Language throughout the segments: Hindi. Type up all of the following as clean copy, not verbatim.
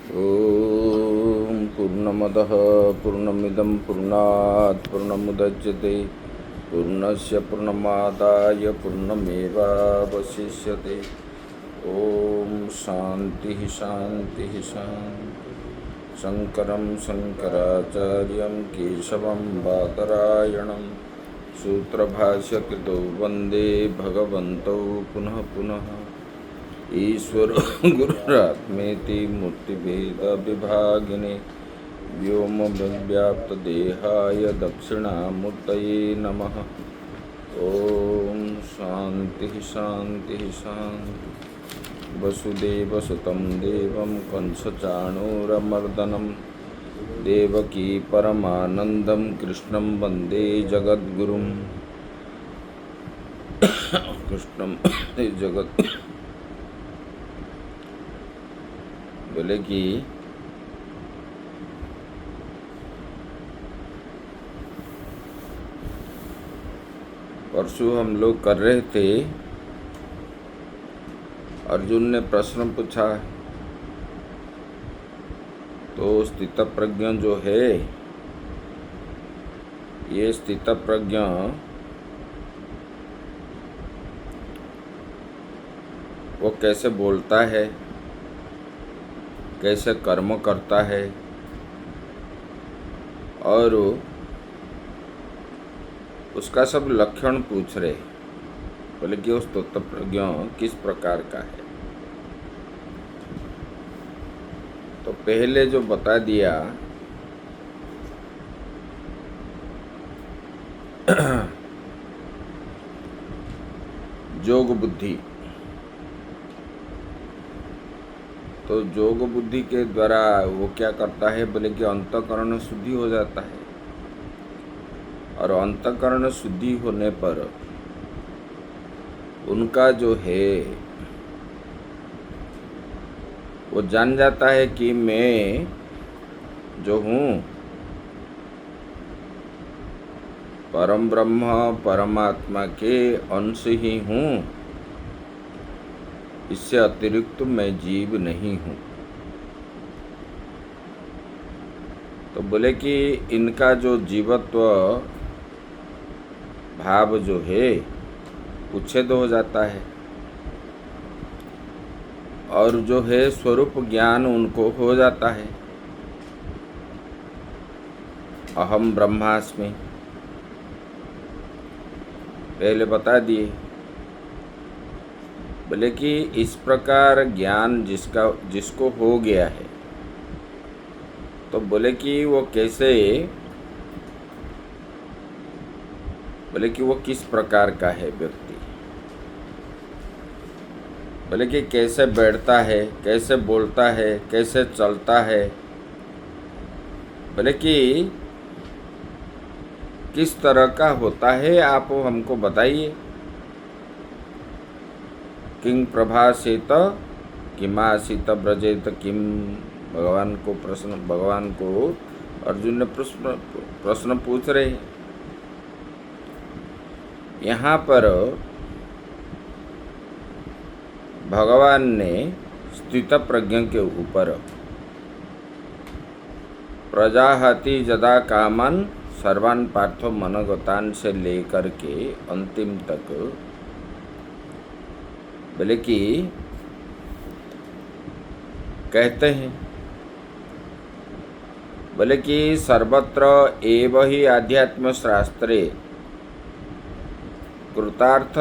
ॐ पूर्णमदः पूर्णमिदं पूर्णात् पूर्णमुदच्यते पूर्णस्य पूर्णमादाय पूर्णमेवावशिष्यते। ॐ शान्तिः शान्तिः शान्तिः। शङ्करं शङ्कराचार्यं केशवं बादरायणं सूत्रभाष्यकृतौ वन्दे भगवन्तौ पुनः पुनः। ईश्वरो गुरुरात्मेति मूर्तिभेदविभागिने व्योमव्याप्तदेहाय दक्षिणामूर्तये नमः। ॐ शान्तिः शान्तिः शान्तिः। वसुदेवसुतं देवं कंसचाणूरमर्दनं देवकी परमानन्दं कृष्णं वन्दे जगद्गुरुं। कृष्णं जगत् बोले कि परसों हम लोग कर रहे थे, अर्जुन ने प्रश्न पूछा तो स्थितप्रज्ञ जो है, ये स्थितप्रज्ञ वो कैसे बोलता है, कैसे कर्म करता है, और उसका सब लक्षण पूछ रहे। बोले कि उस तत्वप्रज्ञ किस प्रकार का है। तो पहले जो बता दिया जोग बुद्धि, तो जोग बुद्धि के द्वारा वो क्या करता है, बोले कि अंतःकरण शुद्धि हो जाता है। और अंतःकरण शुद्धि होने पर उनका जो है वो जान जाता है कि मैं जो हूँ परम ब्रह्म परमात्मा के अंश ही हूँ, इससे अतिरिक्त मैं जीव नहीं हूँ। तो बोले कि इनका जो जीवत्व भाव जो है उच्छेद हो जाता है, और जो है स्वरूप ज्ञान उनको हो जाता है, अहम ब्रह्मास्मि। पहले बता दिए। बोले कि इस प्रकार ज्ञान जिसको हो गया है, तो बोले कि वो कैसे, बोले कि वो किस प्रकार का है व्यक्ति। बोले कि कैसे बैठता है, कैसे बोलता है, कैसे चलता है। बोले कि किस तरह का होता है, आप हमको बताइए। किंग प्रभासेत किमासीत ब्रजेत किम। भगवान को अर्जुन ने प्रश्न पूछ रहे। यहाँ पर भगवान ने स्थितप्रज्ञ के ऊपर प्रजाहति जदा कामन सर्वान पार्थो मनोगतान से लेकर के अंतिम तक बोले कि कहते हैं, बोले कि सर्वत्र एव ही आध्यात्म शास्त्रे कृतार्थ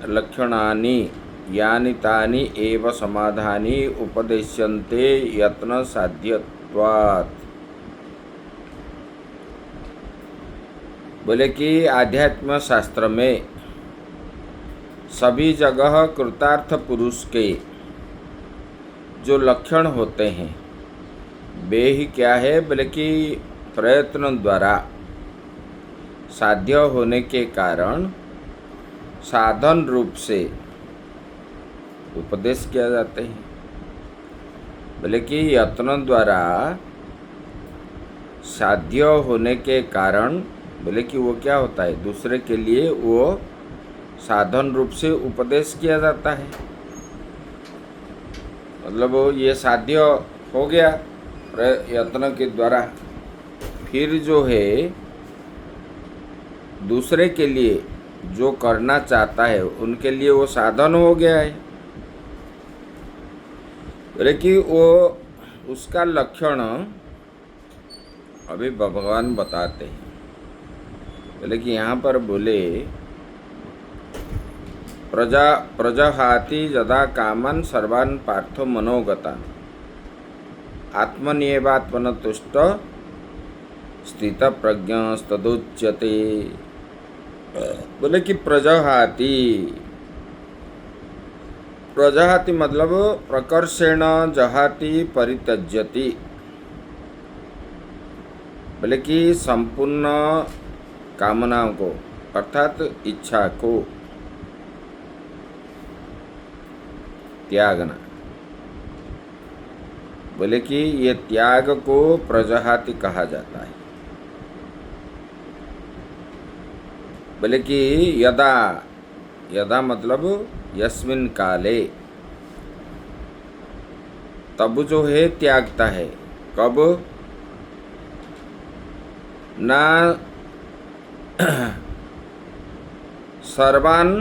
लक्षणानि यानि तानि एव समाधानि उपदेश्यन्ते यत्न साध्यत्वात्। बोले कि आध्यात्म शास्त्र में सभी जगह कृतार्थ पुरुष के जो लक्षण होते हैं वे ही क्या है, बोले कि प्रयत्न द्वारा साध्य होने के कारण साधन रूप से उपदेश किया जाते हैं। बोले कि यत्न द्वारा साध्य होने के कारण, बोले कि वो क्या होता है, दूसरे के लिए वो साधन रूप से उपदेश किया जाता है। मतलब ये साध्य हो गया प्रयत्न के द्वारा, फिर जो है दूसरे के लिए जो करना चाहता है उनके लिए वो साधन हो गया है। लेकिन वो उसका लक्षण अभी भगवान बताते हैं। लेकिन यहाँ पर बोले प्रजहाति यदा कामन सर्वान् पार्थो मनोगतान् आत्मनियेवात्मन तुष्ट स्थित प्रज्ञस्तदुच्यते। बोले कि प्रजहाति मतलब प्रकर्षेण जहाति परित्यज्यति। बोले कि संपूर्ण कामनाओं को अर्थात इच्छा को त्यागना। बोले कि ये त्याग को प्रजहाति कहा जाता है। बोले कि यदा मतलब यस्मिन काले, तब जो है त्यागता है। कब? ना सर्वान्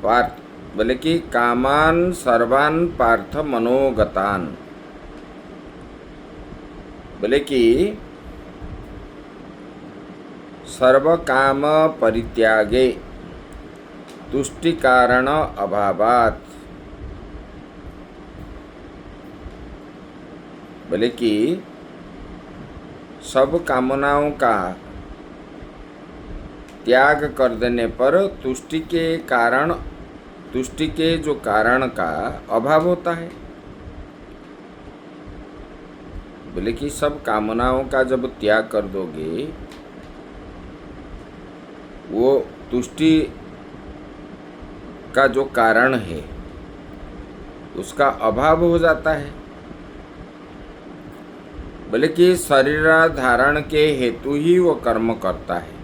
पार्थ, बोले कि कामान सर्वान् पार्थ मनोगतान्। बोले कि सर्व काम परित्यागे तुष्टि कारण अभावात्। बोले कि सब कामनाओं का त्याग कर देने पर तुष्टि के जो कारण का अभाव होता है। बोले कि सब कामनाओं का जब त्याग कर दोगे, वो तुष्टि का जो कारण है उसका अभाव हो जाता है। बोले कि शरीर धारण के हेतु ही वो कर्म करता है।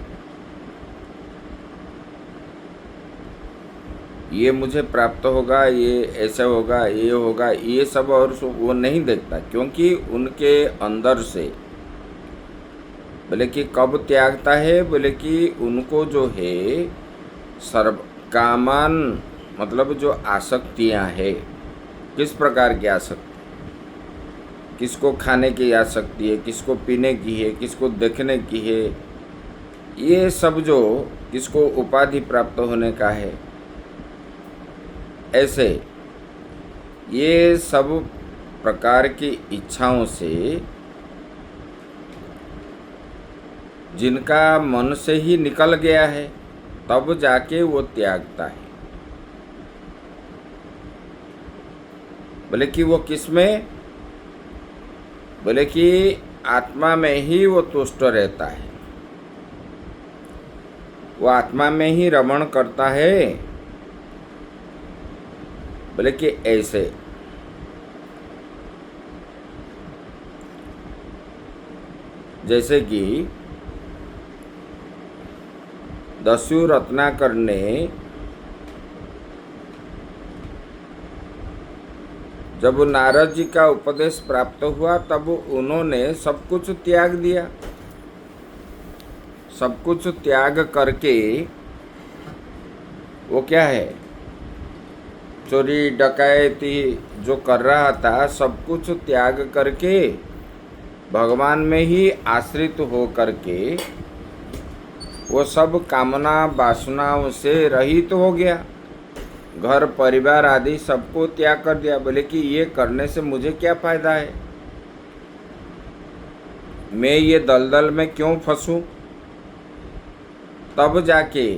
ये मुझे प्राप्त होगा, ये ऐसा होगा, ये होगा, ये सब और वो नहीं देखता, क्योंकि उनके अंदर से। बोले कि कब त्यागता है? बोले कि उनको जो है सर्व कामान मतलब जो आसक्तियां है, किस प्रकार की आसक्ति, किसको खाने की आसक्ति है, किसको पीने की है, किसको देखने की है, ये सब जो किसको उपाधि प्राप्त होने का है, ऐसे ये सब प्रकार की इच्छाओं से जिनका मन से ही निकल गया है, तब जाके वो त्यागता है। बोले कि वो किस में? बोले कि आत्मा में ही वो तुष्ट रहता है, वो आत्मा में ही रमण करता है। बोले कि ऐसे जैसे कि दस्यु रत्नाकर ने जब नारद जी का उपदेश प्राप्त हुआ, तब उन्होंने सब कुछ त्याग दिया। सब कुछ त्याग करके वो क्या है, चोरी डकैती जो कर रहा था, सब कुछ त्याग करके भगवान में ही आश्रित हो करके वो सब कामना वासनाओं से रहित हो गया। घर परिवार आदि सबको त्याग कर दिया। बोले कि ये करने से मुझे क्या फायदा है, मैं ये दलदल में क्यों फंसूं। तब जाके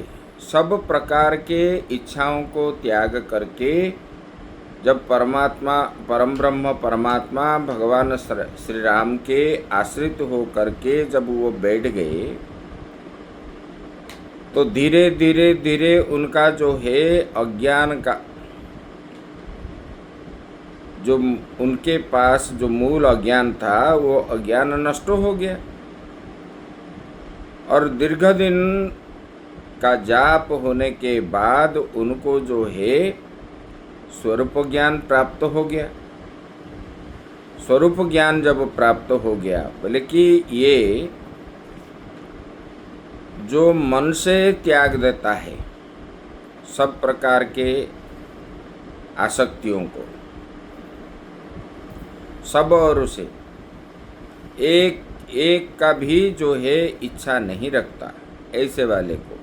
सब प्रकार के इच्छाओं को त्याग करके जब परमात्मा परम ब्रह्म परमात्मा भगवान श्री राम के आश्रित हो करके जब वो बैठ गए, तो धीरे धीरे धीरे उनका जो है अज्ञान का जो उनके पास जो मूल अज्ञान था, वो अज्ञान नष्ट हो गया। और दीर्घ दिन का जाप होने के बाद उनको जो है स्वरूप ज्ञान प्राप्त हो गया। स्वरूप ज्ञान जब प्राप्त हो गया, बोले कि ये जो मन से त्याग देता है सब प्रकार के आसक्तियों को, सब और उसे एक एक का भी जो है इच्छा नहीं रखता, ऐसे वाले को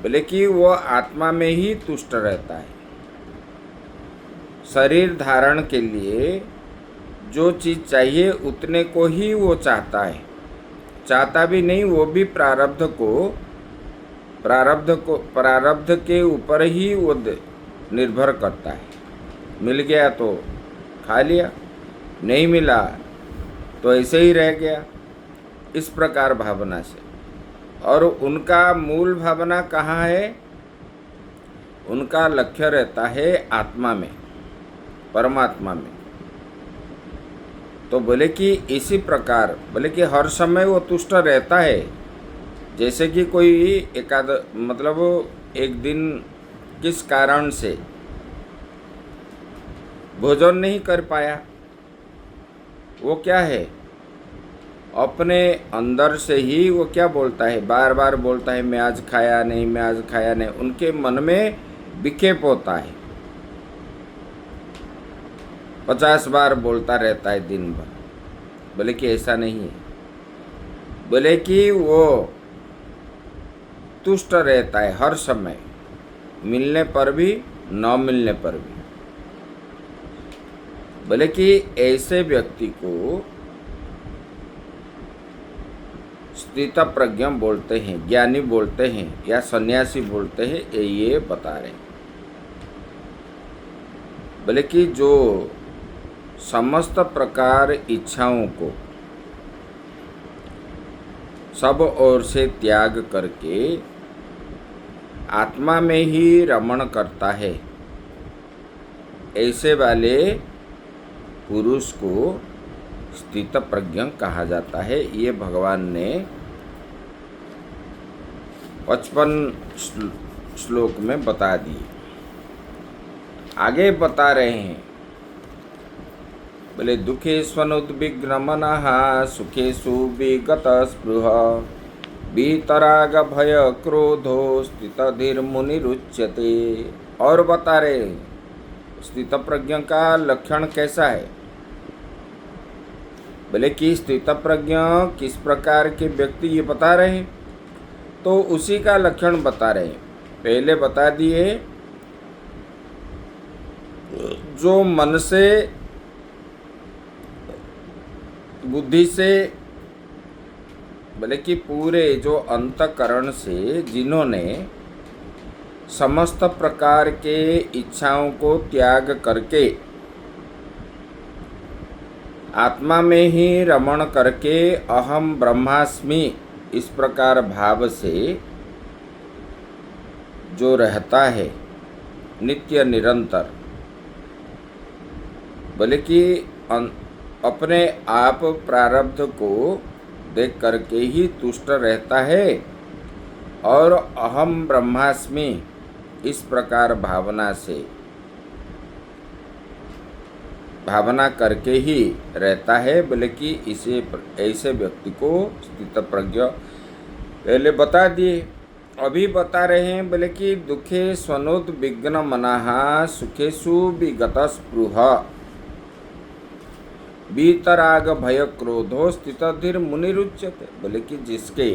बोले कि वो आत्मा में ही तुष्ट रहता है। शरीर धारण के लिए जो चीज़ चाहिए उतने को ही वो चाहता है, चाहता भी नहीं, वो भी प्रारब्ध के ऊपर ही वो निर्भर करता है। मिल गया तो खा लिया, नहीं मिला तो ऐसे ही रह गया, इस प्रकार भावना से। और उनका मूल भावना कहाँ है? उनका लक्ष्य रहता है आत्मा में, परमात्मा में। तो बोले कि इसी प्रकार बोले कि हर समय वो तुष्ट रहता है। जैसे कि कोई एक दिन किस कारण से भोजन नहीं कर पाया, वो क्या है, अपने अंदर से ही वो क्या बोलता है, बार बार बोलता है, मैं आज खाया नहीं, मैं आज खाया नहीं। उनके मन में विक्षेप होता है, 50 बार बोलता रहता है दिन भर। बोले कि ऐसा नहीं है, बोले कि वो तुष्ट रहता है हर समय, मिलने पर भी न मिलने पर भी। बोले कि ऐसे व्यक्ति को स्थित प्रज्ञ बोलते हैं, ज्ञानी बोलते हैं, या सन्यासी बोलते हैं, ये बता रहे हैं। बोले कि जो समस्त प्रकार इच्छाओं को सब ओर से त्याग करके आत्मा में ही रमण करता है, ऐसे वाले पुरुष को स्थित प्रज्ञ कहा जाता है। ये भगवान ने 55 श्लोक में बता दिए। आगे बता रहे हैं, बोले दुखेष्वनुद्विग्न मनः सुखेषु विगत स्पृह वीतराग भय क्रोधो स्थितधीर्मुनिरुच्यते। और बता रहे स्थित प्रज्ञ का लक्षण कैसा है। बोले कि स्थित प्रज्ञ किस प्रकार के व्यक्ति, ये बता रहे हैं, तो उसी का लक्षण बता रहे हैं। पहले बता दिए जो मन से, बुद्धि से, बोले कि पूरे जो अंतःकरण से जिन्होंने समस्त प्रकार के इच्छाओं को त्याग करके आत्मा में ही रमण करके अहम ब्रह्मास्मि इस प्रकार भाव से जो रहता है नित्य निरंतर, बोले कि अपने आप प्रारब्ध को देख करके ही तुष्ट रहता है और अहम ब्रह्मास्मि इस प्रकार भावना करके ही रहता है। बोले कि ऐसे व्यक्ति को स्थित प्रज्ञ पहले बता दिए, अभी बता रहे हैं। बोले कि दुखे स्वनुद्विग्न मनः सुखेषु विगत स्पृह वीतराग भय क्रोधो स्थितधीर मुनिरुच्यते। बोले कि जिसके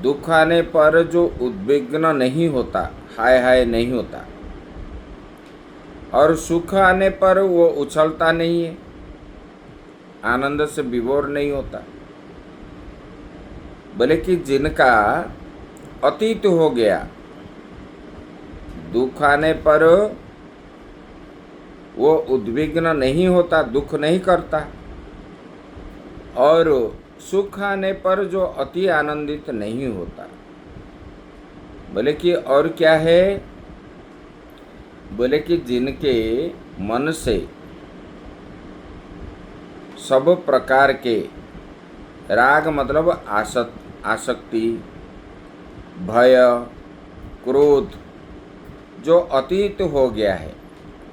दुख आने पर जो उद्विग्न नहीं होता, हाय हाय नहीं होता, और सुख आने पर वो उछलता नहीं है, आनंद से विभोर नहीं होता। बोले कि जिनका अतीत हो गया, दुख आने पर वो उद्विग्न नहीं होता, दुख नहीं करता, और सुख आने पर जो अति आनंदित नहीं होता। बोले कि और क्या है, बोले कि जिनके मन से सब प्रकार के राग मतलब आसक्ति, भय, क्रोध जो अतीत हो गया है,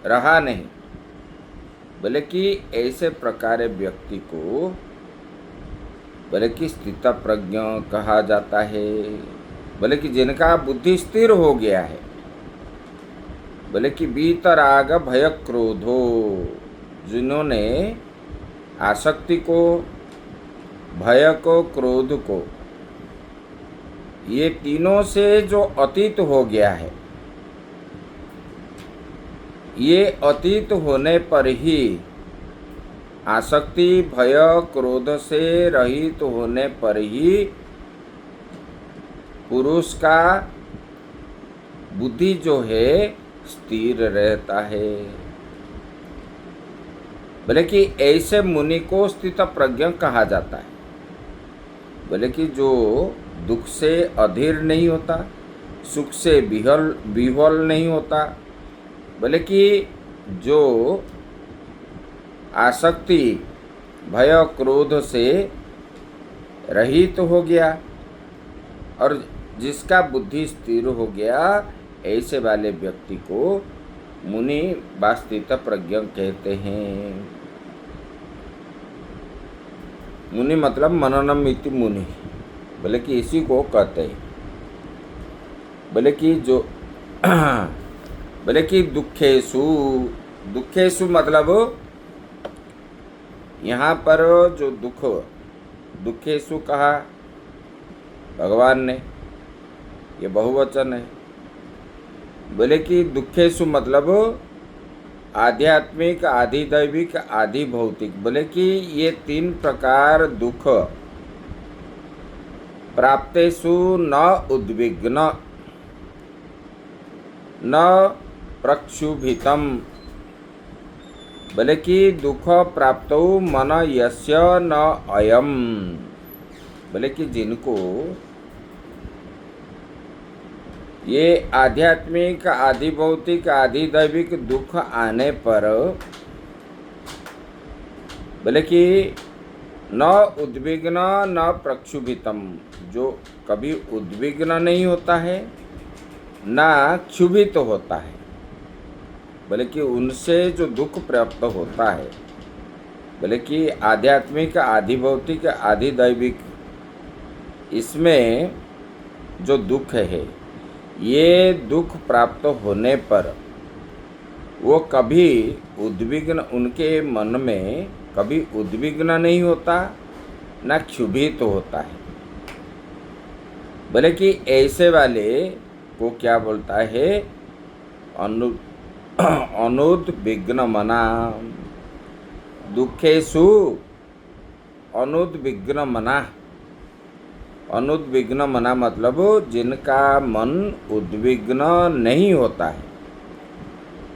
रहा नहीं। बोले कि ऐसे प्रकार व्यक्ति को बोले कि स्थित प्रज्ञ कहा जाता है। बोले कि जिनका बुद्धि स्थिर हो गया है। बोले कि वीतराग भय क्रोधो, जिन्होंने आसक्ति को, भय को, क्रोध को, ये तीनों से जो अतीत हो गया है, ये अतीत होने पर ही, आसक्ति भय क्रोध से रहित होने पर ही पुरुष का बुद्धि जो है स्थिर रहता है। बोले कि ऐसे मुनि को स्थित प्रज्ञ कहा जाता है। बोले कि जो दुख से अधीर नहीं होता, सुख से विह्वल नहीं होता। बोले कि जो आसक्ति भय क्रोध से रहित हो गया और जिसका बुद्धि स्थिर हो गया, ऐसे वाले व्यक्ति को मुनि व स्थित प्रज्ञ कहते हैं। मुनि मतलब मननम इति मुनि, बोले कि इसी को कहते हैं। बोले कि जो बोले कि दुखेशु, दुखेशु मतलब यहाँ पर जो दुख, दुखेशु कहा भगवान ने, ये बहुवचन है। बोले कि दुखेशु मतलब आध्यात्मिक, आधि दैविक, आधि भौतिक। बोले कि ये तीन प्रकार दुख प्राप्तेषु न उद्विग्न न प्रक्षुभितम। बोले कि दुख प्राप्त मन यस्य न अयम। बोले कि जिनको ये आध्यात्मिक, आधि भौतिक, आधि दैविक दुख आने पर बोले कि न उद्विग्न न प्रक्षुभितम, जो कभी उद्विग्न नहीं होता है ना क्षुभित होता है। बोले कि उनसे जो दुख प्राप्त होता है, बोले कि आध्यात्मिक, आधि भौतिक, आधि दैविक, इसमें जो दुख है, ये दुख प्राप्त होने पर वो कभी उद्विग्न, उनके मन में कभी उद्विग्न नहीं होता ना क्षुभित होता है। बोले कि ऐसे वाले को क्या बोलता है? अनुद्विग्न मना। दुखेषु अनुद्विग्न मना। अनुद्विग्न मना मतलब जिनका मन उद्विग्न नहीं होता है,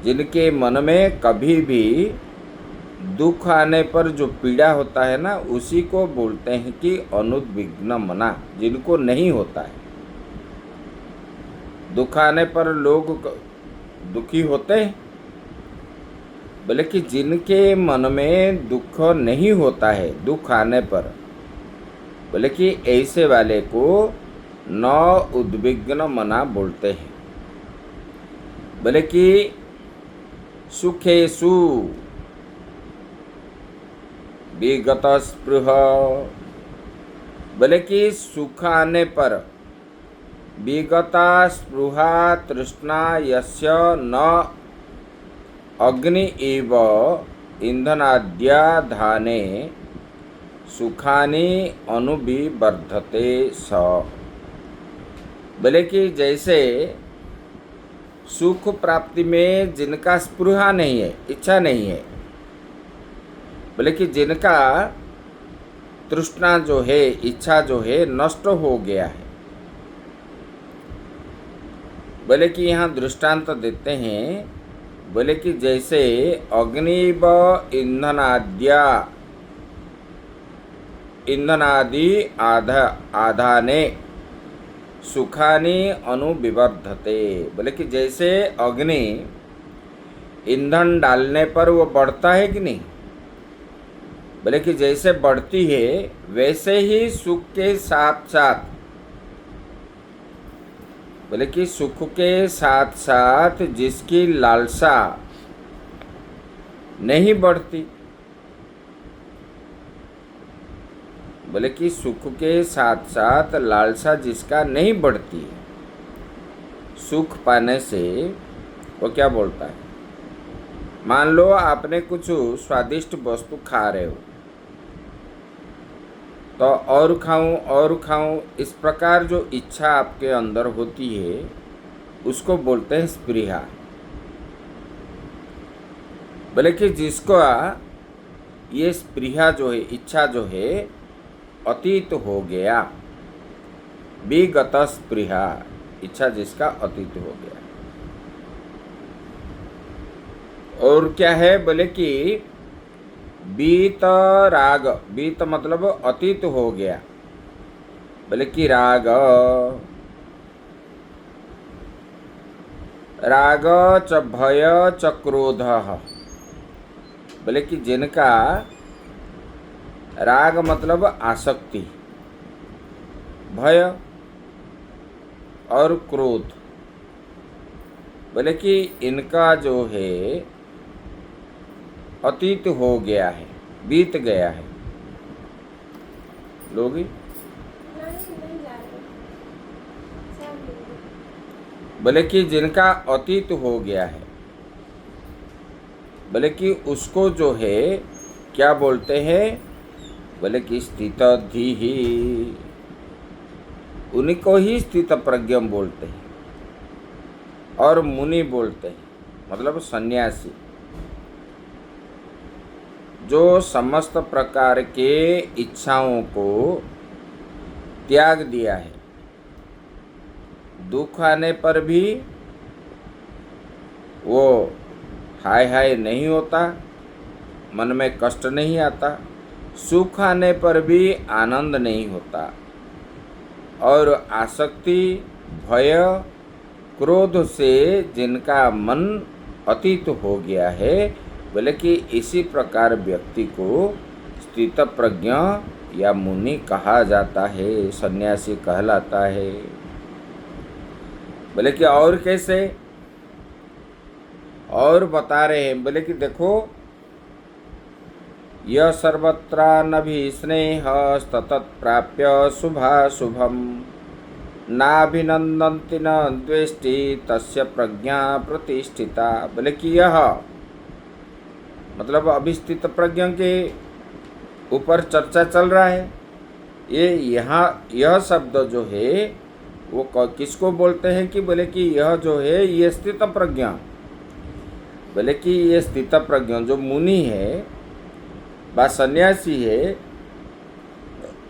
जिनके मन में कभी भी दुख आने पर जो पीड़ा होता है ना, उसी को बोलते हैं कि अनुद्विग्न मना, जिनको नहीं होता है। दुख आने पर लोग दुखी होते हैं। बोले कि जिनके मन में दुख नहीं होता है दुख आने पर, बोले कि ऐसे वाले को न उद्विग्न मना बोलते हैं। बोले कि सुखेषु विगत स्पृह। बोले कि सुख आने पर विगता स्पृहा तृष्णा यस्य न अग्नि एव ईंधनाद्याधाने सुखानि अनुविवर्धते स। बोले कि जैसे सुख प्राप्ति में जिनका स्पृहा नहीं है, इच्छा नहीं है, बोले कि जिनका तृष्णा जो है, इच्छा जो है, नष्ट हो गया है। बोले कि यहाँ दृष्टांत देते हैं। बोले कि जैसे अग्निव ईंधनादि आधाने सुखानि अनुविवर्धते। बोले कि जैसे अग्नि ईंधन डालने पर वो बढ़ता है कि नहीं, बोले कि जैसे बढ़ती है वैसे ही सुख के साथ साथ, बोले कि सुख के साथ साथ जिसकी लालसा नहीं बढ़ती। बोले कि सुख के साथ साथ लालसा जिसका नहीं बढ़ती है, सुख पाने से वो क्या बोलता है, मान लो आपने कुछ स्वादिष्ट वस्तु खा रहे हो तो और खाऊं, इस प्रकार जो इच्छा आपके अंदर होती है उसको बोलते हैं स्पृहा। बोले कि जिसको ये स्पृहा जो है, इच्छा जो है अतीत हो गया, विगत स्पृहा, इच्छा जिसका अतीत हो गया। और क्या है, बोले कि बीत राग, बीत मतलब अतीत हो गया, बोले कि राग, राग च भय च क्रोध, बोले कि जिनका राग मतलब आसक्ति, भय और क्रोध, बोले कि इनका जो है अतीत हो गया है, बीत गया है। लोगी बोले कि जिनका अतीत हो गया है, बोले कि उसको जो है क्या बोलते हैं, बोले कि स्थित धीहि, उन्हीं को ही स्थित प्रज्ञ बोलते हैं और मुनि बोलते हैं, मतलब सन्यासी, जो समस्त प्रकार के इच्छाओं को त्याग दिया है, दुख आने पर भी वो हाय हाय नहीं होता, मन में कष्ट नहीं आता, सुख आने पर भी आनंद नहीं होता, और आसक्ति, भय, क्रोध से जिनका मन अतीत हो गया है, बोले कि इसी प्रकार व्यक्ति को स्थित प्रज्ञ या मुनि कहा जाता है, सन्यासी कहलाता है। बोले कि और कैसे, और बता रहे हैं, बोले कि देखो, यह सर्वत्रानभि स्नेह ततत् प्राप्य शुभाशुभम नाभिनंदन्ति न द्वेष्टि तस्य प्रज्ञा प्रतिष्ठिता। बोले कि यह मतलब अभिस्थित प्रज्ञ के ऊपर चर्चा चल रहा है। ये यहाँ यह शब्द जो है वो किसको बोलते हैं कि बोले कि यह जो है ये स्थित प्रज्ञ, बोले कि ये स्थित प्रज्ञ जो मुनि है व सन्यासी है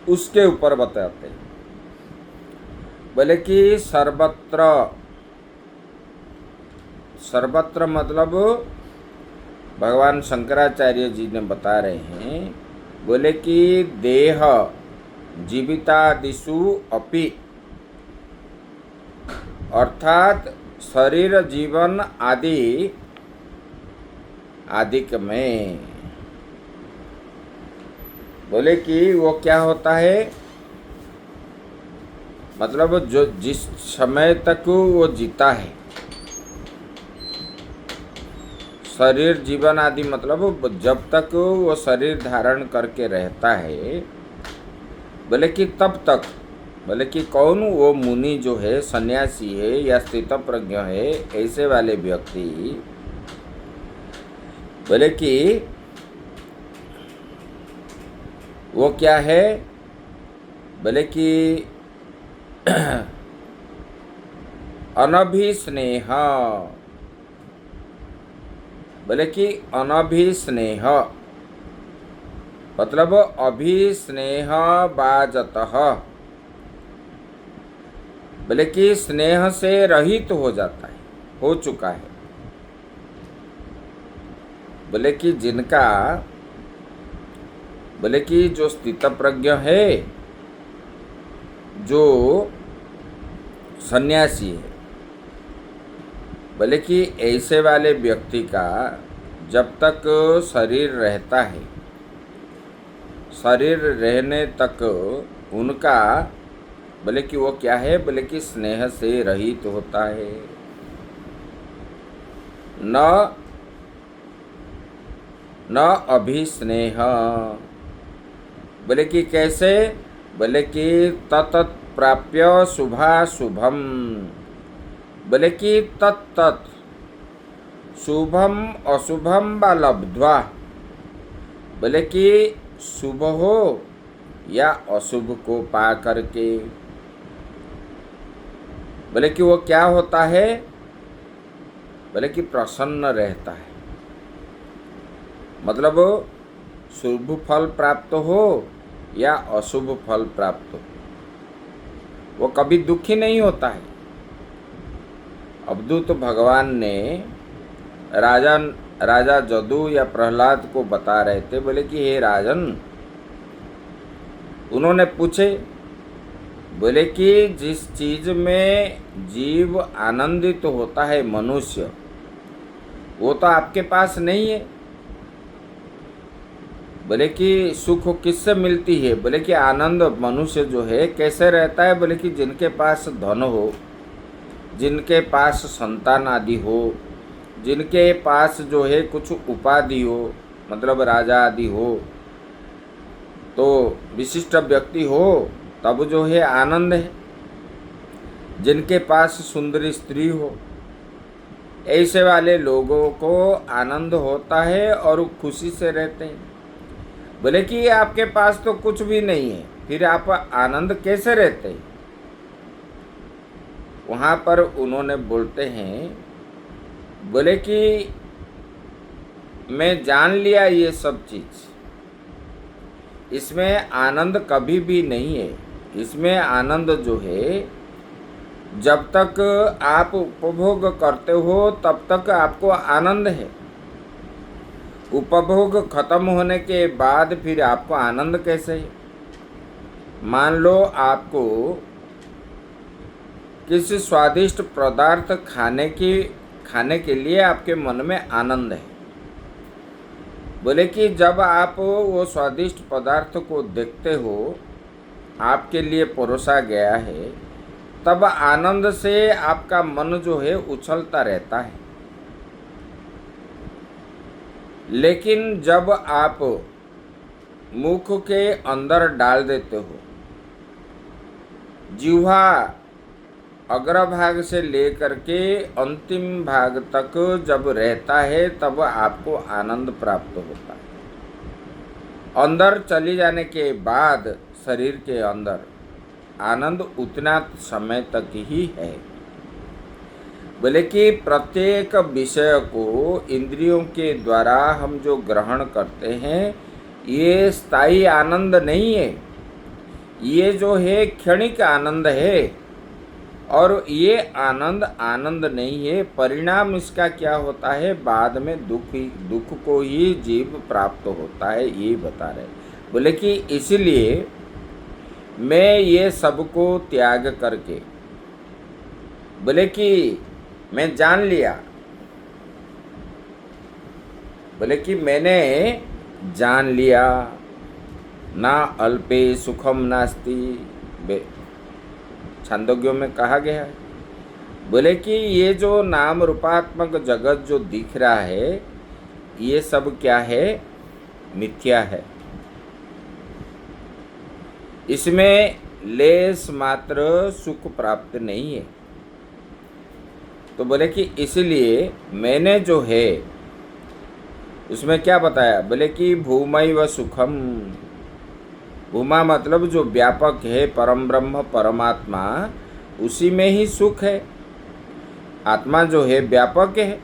उसके ऊपर बताते हैं। बोले कि सर्वत्र, सर्वत्र मतलब भगवान शंकराचार्य जी ने बता रहे हैं, बोले कि देह जीवितादिषु अपि, अर्थात शरीर जीवन आदि आदिक में, बोले कि वो क्या होता है, मतलब जो जिस समय तक वो जीता है, शरीर जीवन आदि मतलब जब तक वो शरीर धारण करके रहता है, बोले कि तब तक, बोले कि कौन, वो मुनि जो है, सन्यासी है या स्थित प्रज्ञ है, ऐसे वाले व्यक्ति, बोले कि वो क्या है, बोले कि अनभिस्नेह, बोले कि अनभिस्नेह मतलब अभिस्नेह बाजतः, बोले कि स्नेह से रहित हो जाता है, हो चुका है। बोले कि जिनका, बोले कि जो स्थित प्रज्ञ है, जो सन्यासी है, बोले कि ऐसे वाले व्यक्ति का जब तक शरीर रहता है, शरीर रहने तक उनका, बोले कि वो क्या है, बोले कि स्नेह से रहित होता है, न न अभिस्नेह। बोले कि कैसे? बोले कि तत्त प्राप्य शुभाशुभम। बोले कि तत्त शुभम अशुभम व लब्ध्वा। बोले कि शुभ हो या अशुभ को पा करके, बोले कि वो क्या होता है? बोले कि प्रसन्न रहता है। मतलब शुभ फल प्राप्त हो या अशुभ फल प्राप्त हो, वो कभी दुखी नहीं होता है। अवधूत भगवान ने राजा जदु या प्रहलाद को बता रहे थे। बोले कि हे राजन, उन्होंने पूछे, बोले कि जिस चीज में जीव आनंदित होता है मनुष्य, वो तो आपके पास नहीं है। बोले कि सुख किससे मिलती है? बोले कि आनंद मनुष्य जो है कैसे रहता है? बोले कि जिनके पास धन हो, जिनके पास संतान आदि हो, जिनके पास जो है कुछ उपाधि हो, मतलब राजा आदि हो, तो विशिष्ट व्यक्ति हो, तब जो है आनंद है। जिनके पास सुंदरी स्त्री हो, ऐसे वाले लोगों को आनंद होता है और वो खुशी से रहते हैं। बोले कि आपके पास तो कुछ भी नहीं है, फिर आप आनंद कैसे रहते हैं? वहाँ पर उन्होंने बोलते हैं, बोले कि मैं जान लिया ये सब चीज़, इसमें आनंद कभी भी नहीं है। इसमें आनंद जो है, जब तक आप उपभोग करते हो तब तक आपको आनंद है। उपभोग खत्म होने के बाद फिर आपको आनंद कैसे है? मान लो आपको किसी स्वादिष्ट पदार्थ खाने के लिए आपके मन में आनंद है। बोले कि जब आप वो स्वादिष्ट पदार्थ को देखते हो, आपके लिए परोसा गया है, तब आनंद से आपका मन जो है उछलता रहता है। लेकिन जब आप मुख के अंदर डाल देते हो, जिह्वा अग्रभाग से लेकर के अंतिम भाग तक जब रहता है, तब आपको आनंद प्राप्त होता है। अंदर चली जाने के बाद शरीर के अंदर आनंद उतना समय तक ही है। बोले कि प्रत्येक विषय को इंद्रियों के द्वारा हम जो ग्रहण करते हैं, ये स्थायी आनंद नहीं है। ये जो है क्षणिक आनंद है, और ये आनंद नहीं है। परिणाम इसका क्या होता है? बाद में दुख को ही जीव प्राप्त होता है, ये बता रहे। बोले कि इसलिए मैं ये सबको त्याग करके, बोले कि मैं जान लिया, बोले कि मैंने जान लिया, ना अल्पे सुखम नास्ति, छांदोग्यों में कहा गया है। बोले कि ये जो नाम रूपात्मक जगत जो दिख रहा है, ये सब क्या है? मिथ्या है। इसमें लेस मात्र सुख प्राप्त नहीं है। तो बोले कि इसलिए मैंने जो है उसमें क्या बताया? बोले कि भूमैव सुखम। भूमा मतलब जो व्यापक है, परम ब्रह्म परमात्मा, उसी में ही सुख है। आत्मा जो है व्यापक है।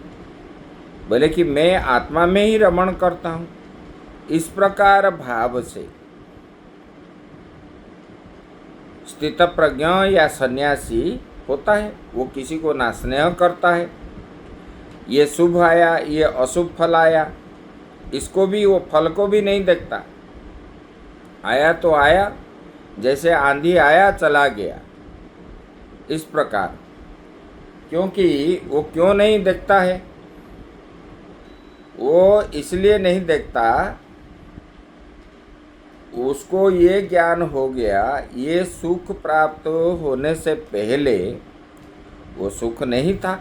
बोले कि मैं आत्मा में ही रमण करता हूँ। इस प्रकार भाव से स्थित प्रज्ञ या सन्यासी होता है। वो किसी को ना स्नेह करता है, ये शुभ आया, ये अशुभ फल आया, इसको भी, वो फल को भी नहीं देखता। आया तो आया, जैसे आंधी आया चला गया, इस प्रकार। क्योंकि वो क्यों नहीं देखता है? वो इसलिए नहीं देखता, उसको ये ज्ञान हो गया, ये सुख प्राप्त होने से पहले वो सुख नहीं था।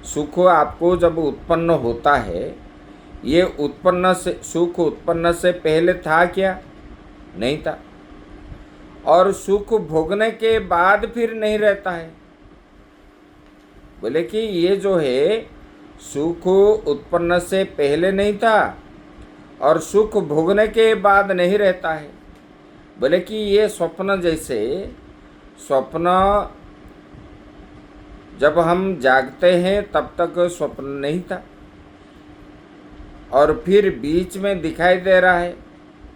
सुख आपको जब उत्पन्न होता है, ये उत्पन्न से सुख उत्पन्न से पहले था क्या? नहीं था। और सुख भोगने के बाद फिर नहीं रहता है। बोले कि ये जो है सुख उत्पन्न से पहले नहीं था और सुख भोगने के बाद नहीं रहता है। बोले कि ये स्वप्न जैसे, स्वप्न जब हम जागते हैं तब तक स्वप्न नहीं था और फिर बीच में दिखाई दे रहा है,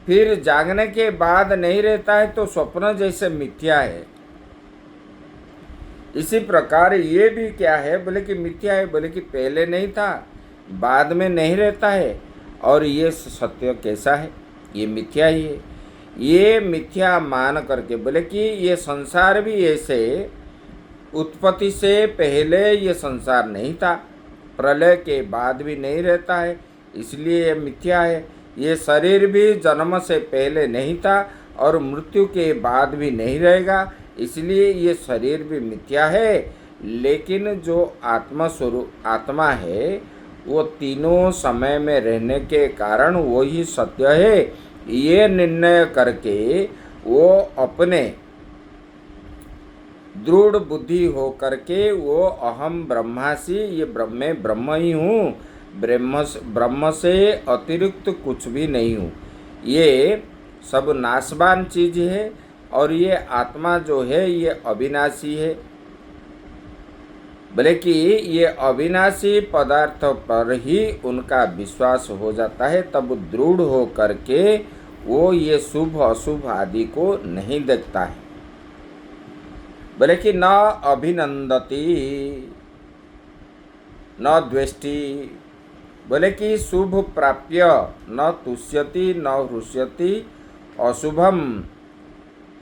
फिर जागने के बाद नहीं रहता है, तो स्वप्न जैसे मिथ्या है। इसी प्रकार ये भी क्या है? बोले कि मिथ्या है। बोले कि पहले नहीं था, बाद में नहीं रहता है। और ये सत्य कैसा है? ये मिथ्या ही है। ये मिथ्या मान करके बोले कि ये संसार भी ऐसे, उत्पत्ति से पहले ये संसार नहीं था, प्रलय के बाद भी नहीं रहता है, इसलिए ये मिथ्या है। ये शरीर भी जन्म से पहले नहीं था और मृत्यु के बाद भी नहीं रहेगा, इसलिए ये शरीर भी मिथ्या है। लेकिन जो आत्मा स्वरूप आत्मा है वो तीनों समय में रहने के कारण वो ही सत्य है। ये निर्णय करके वो अपने दृढ़ बुद्धि हो करके वो अहम ब्रह्मासि, ये ब्रह्म ही हूँ, ब्रह्म से अतिरिक्त कुछ भी नहीं हूँ, ये सब नाशवान चीज है और ये आत्मा जो है ये अविनाशी है। बोले कि ये अविनाशी पदार्थ पर ही उनका विश्वास हो जाता है, तब दृढ़ हो करके वो ये शुभ अशुभ आदि को नहीं देखता है। बोले कि न अभिनंदती न द्वेष्टि। बोले कि शुभ प्राप्य न तुष्यति न हृष्यति, अशुभम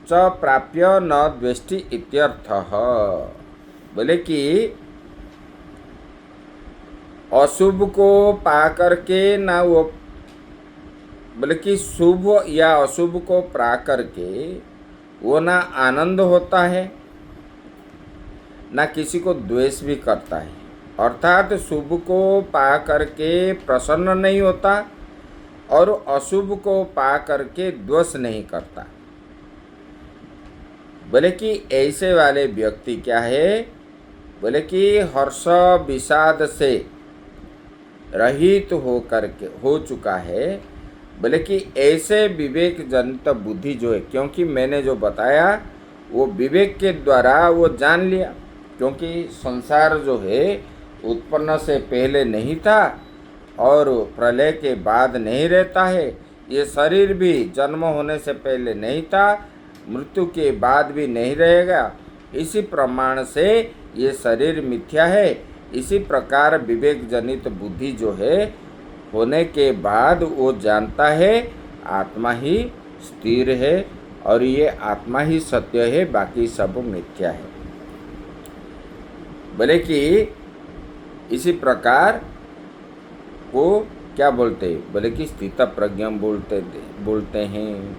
च प्राप्य न द्वेष्टि इत्यर्थः। बोले कि अशुभ को पा करके ना वो, बोले कि शुभ या अशुभ को पा करके वो ना आनंद होता है ना किसी को द्वेष भी करता है, अर्थात शुभ को पा करके प्रसन्न नहीं होता और अशुभ को पा करके द्वेष नहीं करता। बोले कि ऐसे वाले व्यक्ति क्या है? बोले कि हर्ष विषाद से रहित हो करके हो चुका है। बोले कि ऐसे विवेक जनित बुद्धि जो है, क्योंकि मैंने जो बताया वो विवेक के द्वारा वो जान लिया, क्योंकि संसार जो है उत्पन्न से पहले नहीं था और प्रलय के बाद नहीं रहता है, ये शरीर भी जन्म होने से पहले नहीं था, मृत्यु के बाद भी नहीं रहेगा, इसी प्रमाण से ये शरीर मिथ्या है। इसी प्रकार विवेक जनित बुद्धि जो है होने के बाद वो जानता है आत्मा ही स्थिर है और ये आत्मा ही सत्य है, बाकी सब मिथ्या है। बोले कि इसी प्रकार को क्या बोलते? बोले कि स्थित प्रज्ञ बोलते हैं।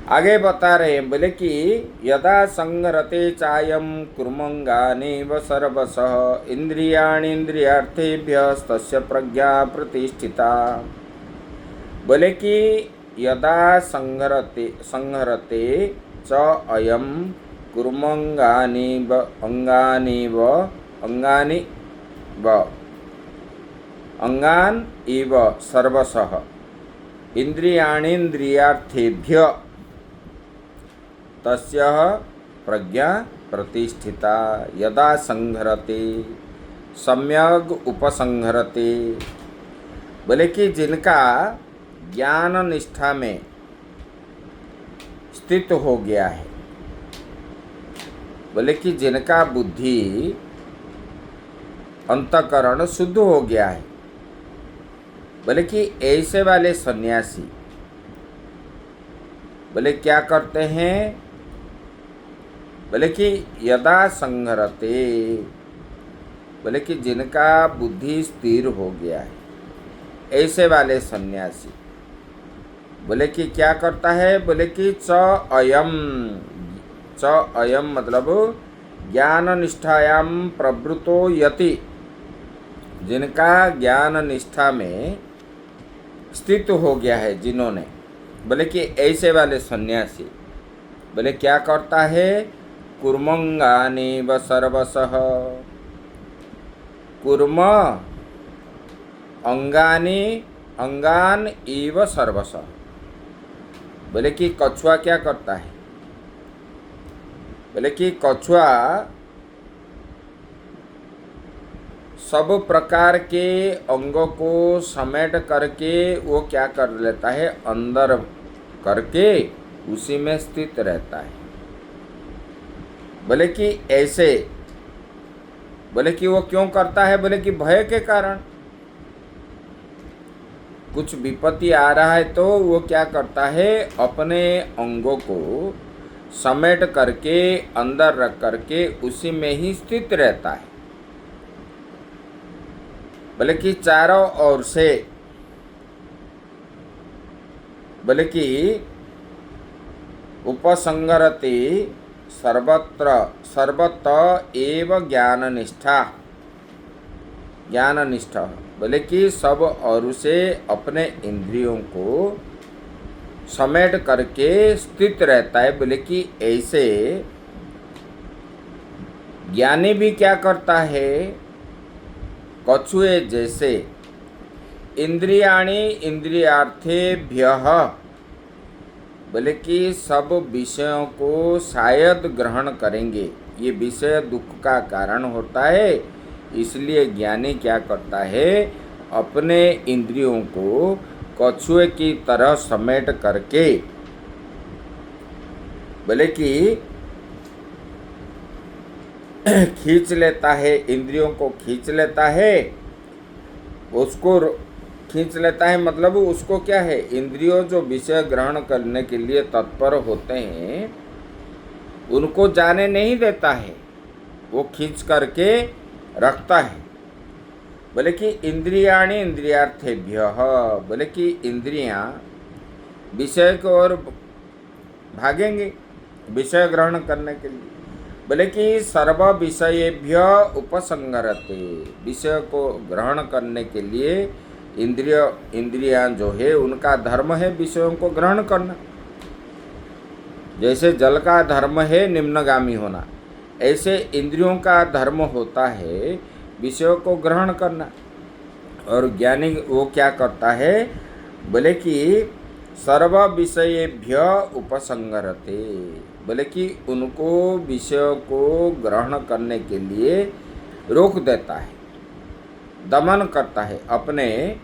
आगे बता रहे हैं, बोले कि यदा संगरते चायम कुर्मंगानेव सर्वशः इंद्रियार्थेभ्यस्तस्य प्रज्ञा प्रतिष्ठिता। बोले कि यदा संहरते च अयम कुर्मंगानेव अंगान इव सर्वशः इंद्रियार्थेभ्य तस्य प्रज्ञा प्रतिष्ठिता। यदा संहरते सम्यग उपसंहरते। बोले कि जिनका ज्ञान निष्ठा में स्थित हो गया है, बोले कि जिनका बुद्धि अंतकरण शुद्ध हो गया है, बोले कि ऐसे वाले सन्यासी बोले क्या करते हैं? बोले कि यदा संहरते, बोले कि जिनका बुद्धि स्थिर हो गया है, ऐसे वाले सन्यासी बोले कि क्या करता है? बोले कि च अयम मतलब ज्ञान निष्ठायाम प्रवृत्तो यति जिनका ज्ञान निष्ठा में स्थित हो गया है, जिन्होंने, बोले कि ऐसे वाले सन्यासी बोले क्या करता है, कुर्मंगानि व सर्वसः, कुर्म अंगानि अंगान इव सर्वसः, बोले कि कछुआ क्या करता है, बोले कि कछुआ सब प्रकार के अंगों को समेट करके वो क्या कर लेता है, अंदर करके उसी में स्थित रहता है। बोले कि ऐसे, बोले कि वो क्यों करता है, बोले कि भय के कारण, कुछ विपत्ति आ रहा है तो वो क्या करता है, अपने अंगों को समेट करके अंदर रख करके उसी में ही स्थित रहता है। बोले कि चारों ओर से, बोले कि उपसंगरति सर्वत्र एव ज्ञाननिष्ठा, ज्ञाननिष्ठा, बोले कि सब और से अपने इंद्रियों को समेट करके स्थित रहता है। बोले कि ऐसे ज्ञानी भी क्या करता है, कछुए जैसे इंद्रियाणि इंद्रियार्थेभ्यः, बोले कि सब विषयों को शायद ग्रहण करेंगे, ये विषय दुख का कारण होता है, इसलिए ज्ञानी क्या करता है, अपने इंद्रियों को कछुए की तरह समेट करके, बोले कि खींच लेता है, इंद्रियों को खींच लेता है, उसको खींच लेता है, मतलब उसको क्या है, इंद्रियों जो विषय ग्रहण करने के लिए तत्पर होते हैं उनको जाने नहीं देता है, वो खींच करके रखता है। बोले कि इंद्रियाणि इंद्रियार्थेभ्यः, बोले कि इंद्रियां विषय की ओर भागेंगे विषय ग्रहण करने के लिए। बोले कि सर्व विषयेभ्य उपसंगरते, विषय को ग्रहण करने के लिए इंद्रियां जो है उनका धर्म है विषयों को ग्रहण करना। जैसे जल का धर्म है निम्नगामी होना, ऐसे इंद्रियों का धर्म होता है विषयों को ग्रहण करना। और ज्ञानी वो क्या करता है, बोले कि सर्व विषयेभ्य उपसंगरते, बोले कि उनको विषयों को ग्रहण करने के लिए रोक देता है, दमन करता है, अपने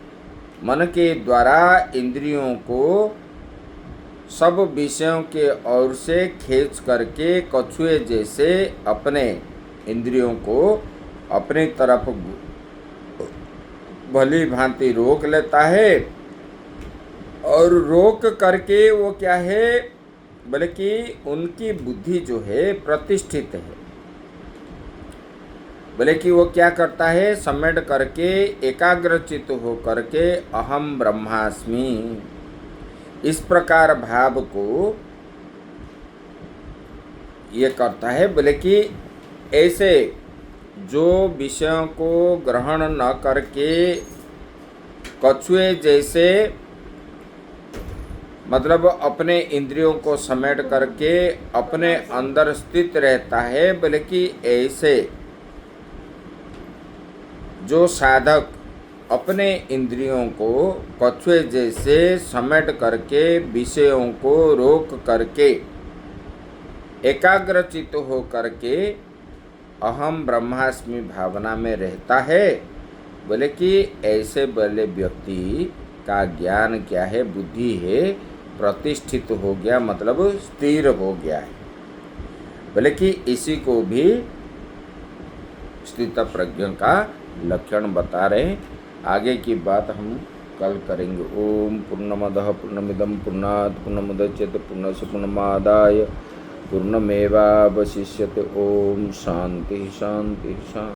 मन के द्वारा इंद्रियों को सब विषयों के ओर से खींच करके कछुए जैसे अपने इंद्रियों को अपनी तरफ भली भांति रोक लेता है। और रोक करके वो क्या है, बोले कि उनकी बुद्धि जो है प्रतिष्ठित है। बोले कि वो क्या करता है, समेट करके एकाग्रचित हो करके अहम ब्रह्मास्मि इस प्रकार भाव को ये करता है। बोले कि ऐसे जो विषयों को ग्रहण न करके कछुए जैसे, मतलब अपने इंद्रियों को समेट करके अपने अंदर स्थित रहता है, बोले कि ऐसे जो साधक अपने इंद्रियों को कछुए जैसे समेट करके विषयों को रोक करके एकाग्रचित हो करके अहम ब्रह्मास्मि भावना में रहता है, बोले कि ऐसे बड़े व्यक्ति का ज्ञान क्या है, बुद्धि है, प्रतिष्ठित हो गया, मतलब स्थिर हो गया है। बोले कि इसी को भी स्थित प्रज्ञ का लक्षण बता रहे हैं। आगे की बात हम कल करेंगे। ओम पूर्णमदः पूर्णमिदं पूर्णात् पूर्णमुदच्यते पूर्णस्य पूर्णमादाय पूर्णमेवावशिष्यते। ओम शांति शांति शांति।